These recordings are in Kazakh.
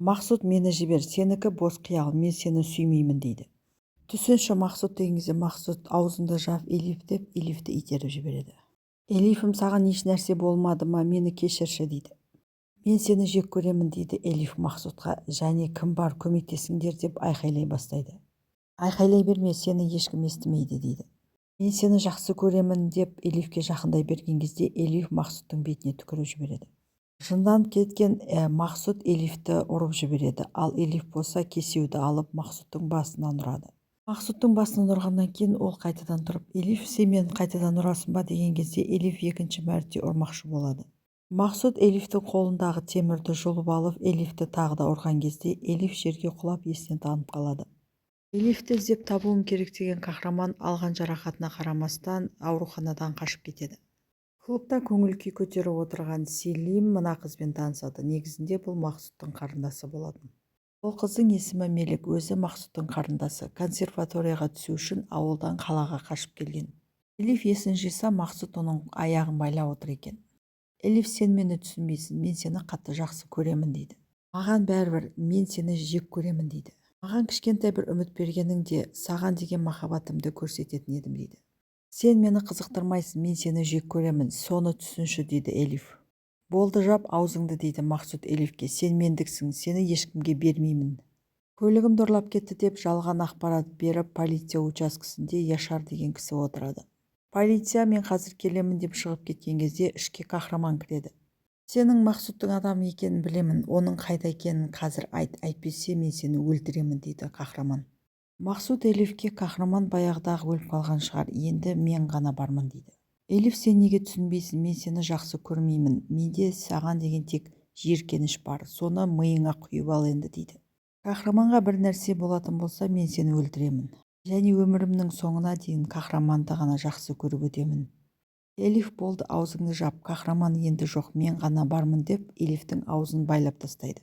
Мақсұт мені жібер, сенікі бос қиял, мен сені сүймеймін дейді. Түсінші Мақсұт деген кезде Мақсұт аузыңды жап Элиф деп Элифті итеріп жібереді. Элифім, саған еш нәрсе болмады ма, мені кешірші дейді. Мен сені жек көремін дейді Элиф Мақсұтқа, және кім бар көмектесіңдер деп айқайлай бастайды. Айқайлай берме, сені ешкім естімейді дейді. Мен сені жақсы көремін деп Элифке жақындай берген кезде Элиф Мақсұттың бетіне түкіріп жібереді. Жындан кеткен Мақсұт Элифті ұрып жібереді, ал Элиф болса кесеуді алып Мақсұттың басынан ұрады. Мақсұттың басынан ұрғаннан кейін ол қайтадан тұрып, Элиф, сен мені қайтадан ұрасың ба деген кезде Элиф екінші мәрте ұрмақшы болады. Мақсұт Элифтің қолындағы темірді жұлып алып, Элифті тағы да ұрған кезде Элиф жерге құлап есінен танып қалады. Элифті іздеп табуым керек деген қахраман алған жарақатына қарамастан ауруханадан қашып кетеді. Клубта көңіл-күй көтеріп отырған Селим мына қызбен танысады. Негізінде бұл Мақсұттың қарындасы болатын. Бұл қыздың есімі Мелек, өзі Мақсұттың қарындасы. Консерваторияға түсу үшін ауылдан қалаға қашып келген. Элиф есін жиса, Мақсұт оның аяғын байлап отыр екен. Элиф, сен мені түсінбейсің, мен сені қатты жақсы көремін дейді. Маған бәрібір, мен сені жек көремін дейді. Маған кішкентай бір үміт бергенің де саған деген махаббатымды көрсететін едім дейді. Сен мені қызықтырмайсың, мен сені жек көремін, соны түсінші дейді Элиф. Болды, жап аузыңды дейді Мақсұт Элифке, сен мендіксің, сені ешкімге бермеймін. Көлігімді ұрлап кетті деп жалған ақпарат беріп полиция учаскесінде Яшар деген кісі отырады. Полиция мен қазір келемін деп шығып кеткен кезде ішке қахраман кіреді. Сенің Мақсұттың адамы екенін білемін, оның қайда екенін қазір айт, әйтпесе мен сені өлтіремін дейді қахраман. Мақсұт Элифке, қахраман баяғыдағы өліп қалған шығар, енді мен ғана бармын дейді. Элиф, сен неге түсінбейсің, мен сені жақсы көрмеймін, менде саған деген тек жиіркеніш бар, соны миыңа құйып ал енді дейді. Қахраманға бір нәрсе болатын болса, мен сені өлтіремін, және өмірімнің соңына дейін қахраманды ғана жақсы көріп өтемін. Элиф, болды, аузыңды жап, қахраман енді жоқ, мен ғана бармын деп Элифтің аузын байлап тастайды.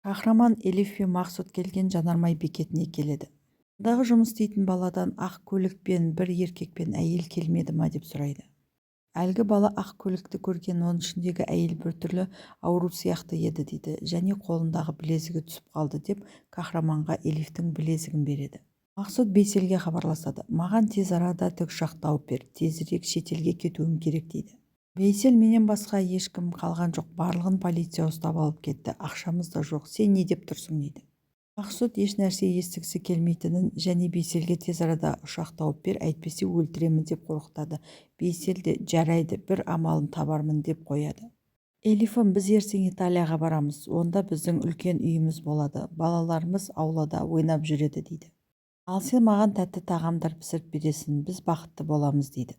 Қахраман Элиф пен Мақсұт келген жанармай бекетіне келеді. Дағы жұмыс істейтін баладан ақ көлікпен бір еркек пен әйел келмеді ма деп сұрайды. Әлгі бала ақ көлікті көрген, оның ішіндегі әйел біртүрлі ауру сияқты еді дейді, және қолындағы білезігі түсіп қалды деп қахраманға Элифтің білезігін береді. Мақсұт Бейселге хабарласады. Маған тез арада тікұшақ тауып бер, тезірек шетелге кетуім керек дейді. Бейсел, менен басқа ешкім қалған жоқ, барлығын полиция ұстап алып кетті, ақшамыз да жоқ, сен не деп тұрсың дейді. Мақсұт еш нәрсе естігісі келмейтінін және Бейселге тез арада ұшақ тауып бер, әйтпесе өлтіремін деп қорқытады. Бейсел де жарайды, бір амалын табармын деп қояды. Элифім, біз ертең Италияға барамыз, онда біздің үлкен үйіміз болады, балаларымыз аулада ойнап жүреді дейді. Ал сен маған тәтті тағамдар пісіріп бересің, біз бақытты боламыз дейді.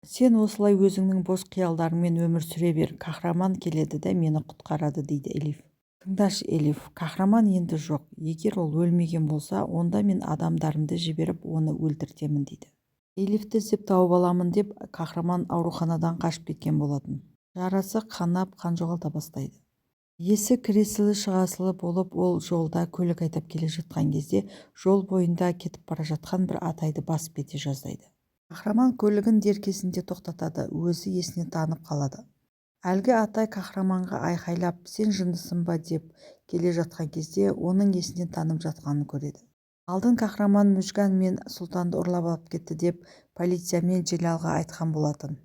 Сен осылай өзіңнің бос қиялдарыңмен өмір сүре бер, қахраман келеді де мені құтқарады дейді Элиф. Тыңдашы Элиф, қахраман енді жоқ, егер ол өлмеген болса, онда мен адамдарымды жіберіп оны өлтіртемін дейді. Элифті іздеп тауып аламын деп қахраман ауруханадан қашып кеткен болатын. Жарасы қанап қан жоғалта бастайды. Есі кіресілі шығасылы болып, ол жолда көлік айдап келе жатқан кезде жол бойында кетіп бара жатқан бір атайды басып кете жаздайды. Қахраман көлігін дер кезінде тоқтатады, өзі есінен танып қалады. Әлгі атай қахраманға айқайлап, сен жындысың ба деп келе жатқан кезде оның есінен танып жатқанын көреді. Алдын қахраман Мүжган мен Сұлтанды ұрлап алып кетті деп полиция мен Желалға айтқан болатын.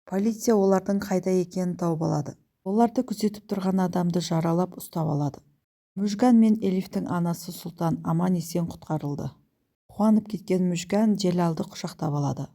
Полиция олардың қайда екенін тауып алады. Оларды күзетіп тұрған адамды жаралап ұстап алады. Мүжган мен Элифтің анасы Сұлтан аман-есен құтқарылды. Қуанып кеткен Мүжган Желалды құшақтап алады.